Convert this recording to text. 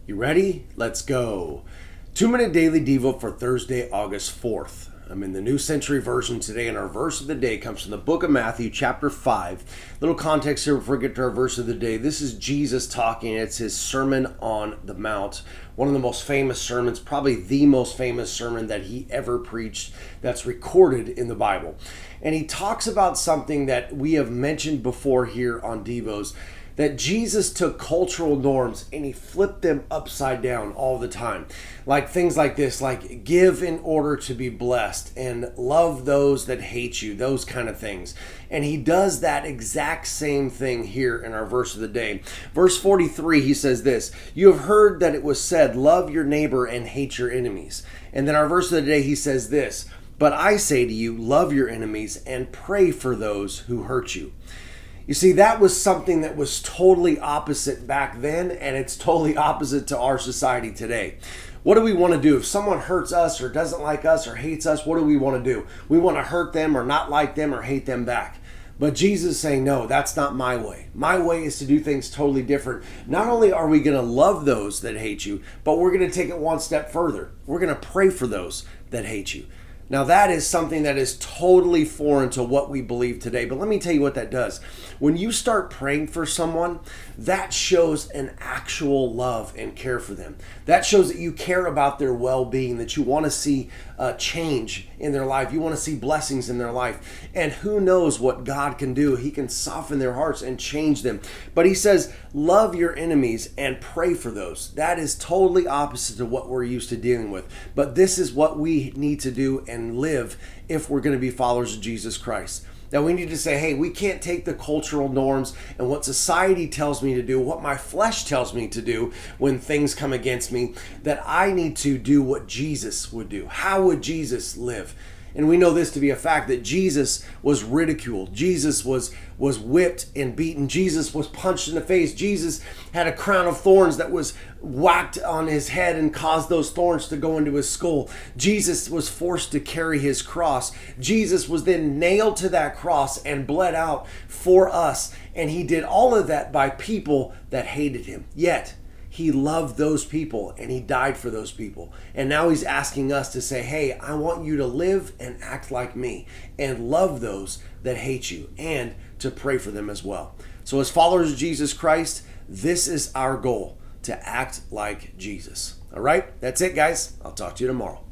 You ready? Let's go. 2-minute daily devo for Thursday, August 4th. I'm in the New Century Version today, and our verse of the day comes from the book of Matthew, chapter 5. Little context here before we get to our verse of the day. This is Jesus talking. It's his Sermon on the Mount. One of the most famous sermons, probably the most famous sermon that he ever preached that's recorded in the Bible. And he talks about something that we have mentioned before here on Devos, that Jesus took cultural norms and he flipped them upside down all the time. Like things like this, like give in order to be blessed and love those that hate you, those kind of things. And he does that exact same thing here in our verse of the day. Verse 43, he says this, "You have heard that it was said, love your neighbor and hate your enemies." And then our verse of the day, he says this, "But I say to you, love your enemies and pray for those who hurt you." You see, that was something that was totally opposite back then, and it's totally opposite to our society today. What do we want to do? If someone hurts us or doesn't like us or hates us, what do we want to do? We want to hurt them or not like them or hate them back. But Jesus is saying, no, that's not my way. My way is to do things totally different. Not only are we going to love those that hate you, but we're going to take it one step further. We're going to pray for those that hate you. Now that is something that is totally foreign to what we believe today. But let me tell you what that does. When you start praying for someone, that shows an actual love and care for them. That shows that you care about their well-being, that you want to see change in their life. You want to see blessings in their life. And who knows what God can do. He can soften their hearts and change them. But he says, love your enemies and pray for those. That is totally opposite to what we're used to dealing with. But this is what we need to do and live if we're going to be followers of Jesus Christ. Now we need to say, hey, we can't take the cultural norms and what society tells me to do, what my flesh tells me to do when things come against me, that I need to do what Jesus would do. How would Jesus live? And we know this to be a fact, that Jesus was ridiculed. Jesus was whipped and beaten. Jesus was punched in the face. Jesus had a crown of thorns that was whacked on his head and caused those thorns to go into his skull. Jesus was forced to carry his cross. Jesus was then nailed to that cross and bled out for us. And he did all of that by people that hated him. Yet, he loved those people and he died for those people. And now he's asking us to say, hey, I want you to live and act like me and love those that hate you and to pray for them as well. So as followers of Jesus Christ, this is our goal, to act like Jesus. All right, that's it, guys. I'll talk to you tomorrow.